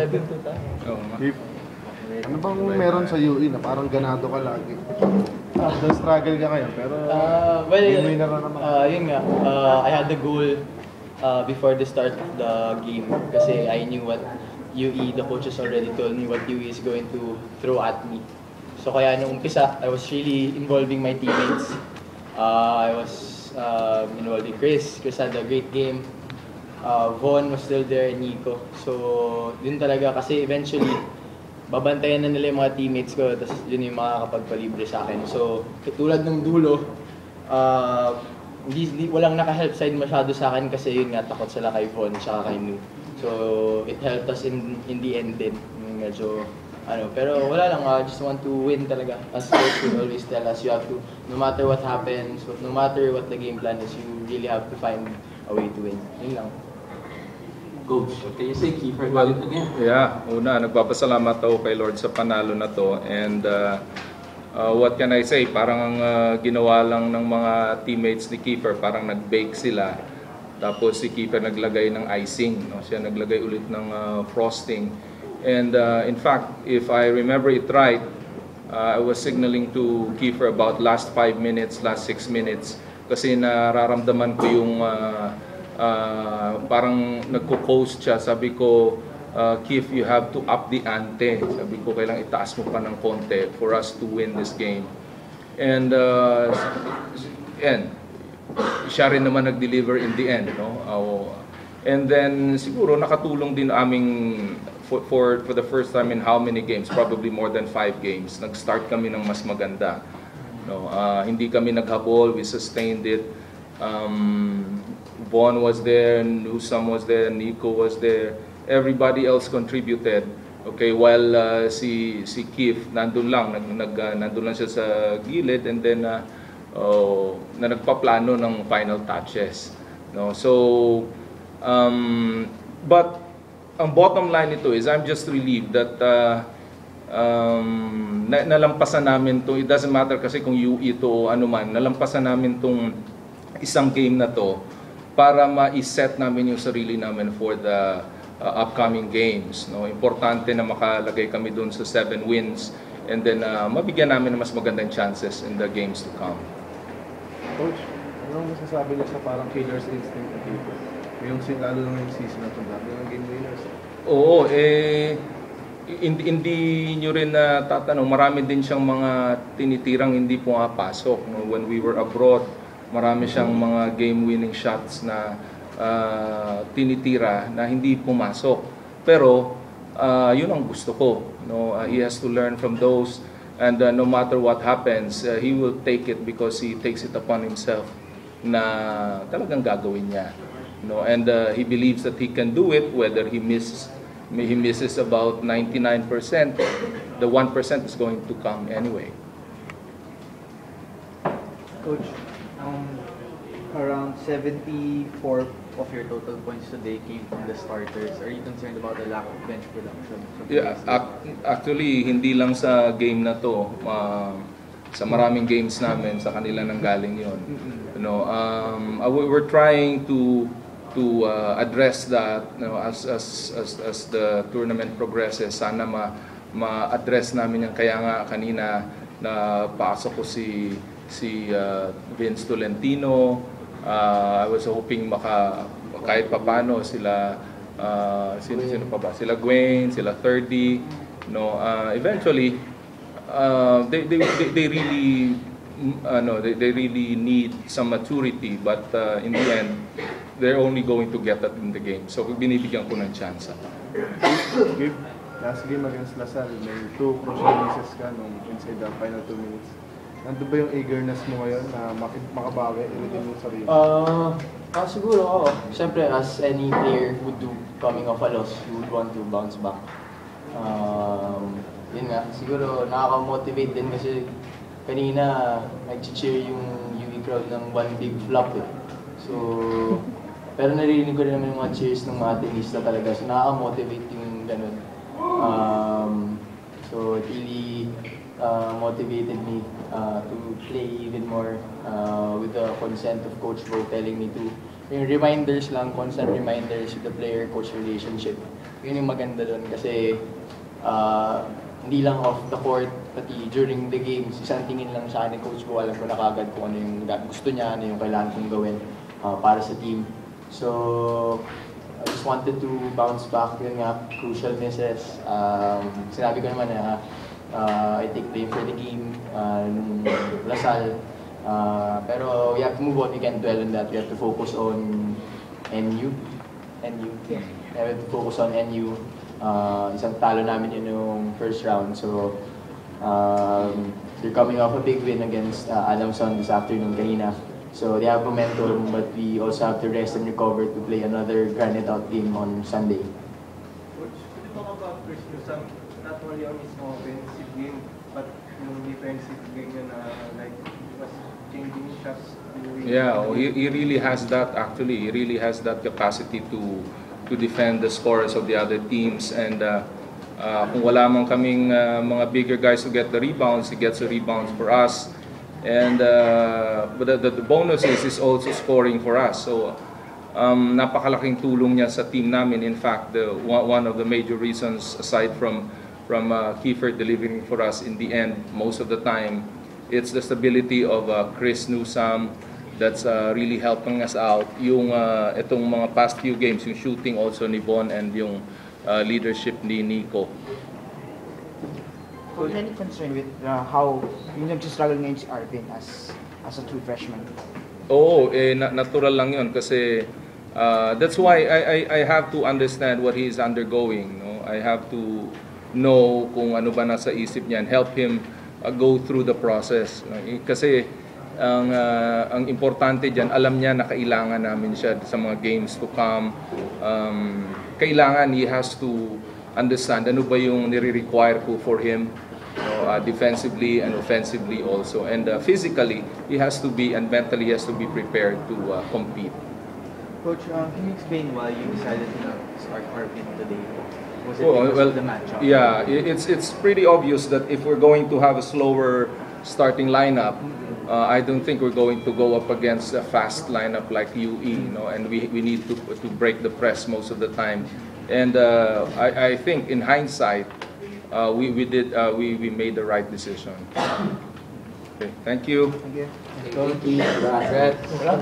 7-2 tayo. Keep. Ano bang meron sa UE na parang ganado ka lagi? Struggle ka ngayon, pero well, winner na naman. yun nga, I had the goal before the start of the game kasi I knew what UE, the coaches already told me what UE is going to throw at me. So kaya nung umpisa, I was really involving my teammates. I was involving Chris. Chris had a great game. Von was still there, Nico. So yun talaga kasi eventually, babantayan na nila yung mga teammates ko, tapos yun yung makakapagpalibre sa akin. So, tulad ng dulo, walang naka-help side masyado sa akin kasi yun nga, takot sila kay Von tsaka kay Nu. So, it helped us in the end din. Medyo, pero wala lang, just want to win talaga. As coach would always tell us, you have to, no matter what happens, no matter what the game plan is, you really have to find a way to win. Yun lang. Coach, what can you say? Kiefer got it again. Yeah, una, nagpapasalamat ako kay Lord sa panalo na to. And what can I say? Parang ginawa lang ng mga teammates ni Kiefer, parang nag-bake sila. Tapos si Kiefer naglagay ng icing. No? Siya naglagay ulit ng frosting. And in fact, if I remember it right, I was signaling to Kiefer about last 5 minutes, last 6 minutes. Kasi nararamdaman ko yung parang nagko-coast siya. Sabi ko, Keith, you have to up the ante. Sabi ko, kailangan itaas mo pa ng konti for us to win this game. And siya rin naman nag-deliver in the end. No? And then siguro nakatulong din aming for the first time in how many games? Probably more than 5 games. Nag-start kami ng mas maganda. No? Hindi kami naghabol, we sustained it. Von was there, Newsome was there, Nico was there. Everybody else contributed. Okay, while si Keith nandun lang, nandun lang siya sa gilid and then na nagpaplano ng final touches. No, so but ang bottom line nito is I'm just relieved that nalampasan namin to. It doesn't matter kasi kung UE to o ano man, nalampasan namin tong isang game na to para ma-set namin yung sarili namin for the upcoming games. No? Importante na makalagay kami dun sa 7 wins and then mabigyan namin ng mas magandang chances in the games to come. Coach, anong masasabi niyo sa parang killer's instinct na Kiefer? Yung lalo lang yung season na ito, dami ng game winners. Oo, hindi nyo rin tatanong, marami din siyang mga tinitirang hindi pumapasok. No? When we were abroad, marami siyang mga game-winning shots na tinitira na hindi pumasok. Pero yun ang gusto ko. No? He has to learn from those and no matter what happens, he will take it because he takes it upon himself na talagang gagawin niya. No? And he believes that he can do it whether he misses about 99%. The 1% is going to come anyway. Coach, around 74 of your total points today came from the starters. Are you concerned about the lack of bench production? Yeah, actually, hindi lang sa game na to. Sa maraming games namin, sa kanila nanggaling yon. You know, we're trying to address that, you know, as the tournament progresses. Sana ma-address namin yan. Kaya nga kanina na pasok ko si Vince Tolentino. I was hoping kahit papano sila sino pa ba? Sila Gwen, sila 30, no, eventually they really they really need some maturity, but in the end they're only going to get that in the game. So binibigyan ko ng chance. Last game against Lasal, may 2 crucial misses ka nung inside the final 2 minutes. Nandun ba yung eagerness mo ngayon na makabawi, ulitin mo sarili? Siguro, oo. Siyempre, as any player would do coming off a loss, you would want to bounce back. Yun nga, siguro nakaka-motivate din kasi kanina nag-cheer yung UE crowd ng one big flop eh. So, pero naririnig ko rin naman yung mga cheers ng mga tenista talaga. So, nakaka-motivate yung ganun. So, it really motivated me to play even more with the consent of Coach Bo telling me to yung reminders lang, constant reminders with the player-coach relationship. Yun yung maganda doon kasi hindi lang off the court, pati during the games, isang tingin lang sa akin ni Coach ko, alam ko na kagad kung ano yung gusto niya, ano yung kailangan kong gawin para sa team. So, I just wanted to bounce back, yun nga, crucial misses. Sinabi ko naman na I take blame for the game, nung Lasal. Pero we have to move on, we can't dwell on that. We have to focus on NU. We have to focus on NU. Isang talo namin yun yung first round. So, they're coming off a big win against Alamson this afternoon, kanina. So, they have momentum, but we also have to rest and recover to play another grinded out game on Sunday. Coach, could you talk about Chris Newsome, not only on his offensive game, but yung defensive game na like, he was changing shots? Yeah, he really has that actually. He really has that capacity to defend the scores of the other teams, and kung wala man kaming mga bigger guys to get the rebounds, he gets the rebounds for us, and but the bonus is also scoring for us. So napakalaking tulong niya sa team namin. In fact, one of the major reasons, aside from Kiefer delivering for us in the end most of the time, it's the stability of Chris Newsome that's really helping us out. Yung itong mga past few games, yung shooting also ni Von, and yung leadership ni Nico. Any concern with how yung nag-struggle ngayon si Arvin as a true freshman? Oo, natural lang yun kasi that's why I have to understand what he is undergoing. No? I have to know kung ano ba nasa isip niya and help him go through the process. Kasi ang importante diyan, alam niya na kailangan namin siya sa mga games to come. Kailangan he has to understand ano ba yung nire-require ko for him, defensively and offensively also, and physically he has to be, and mentally he has to be prepared to compete. Coach, can you explain why you decided to start Arvin today? Was it because of the matchup? Yeah, it's pretty obvious that if we're going to have a slower starting lineup, I don't think we're going to go up against a fast lineup like UE, and we need to break the press most of the time. And I think in hindsight, we made the right decision. Okay, thank you. Thank you. Congrats.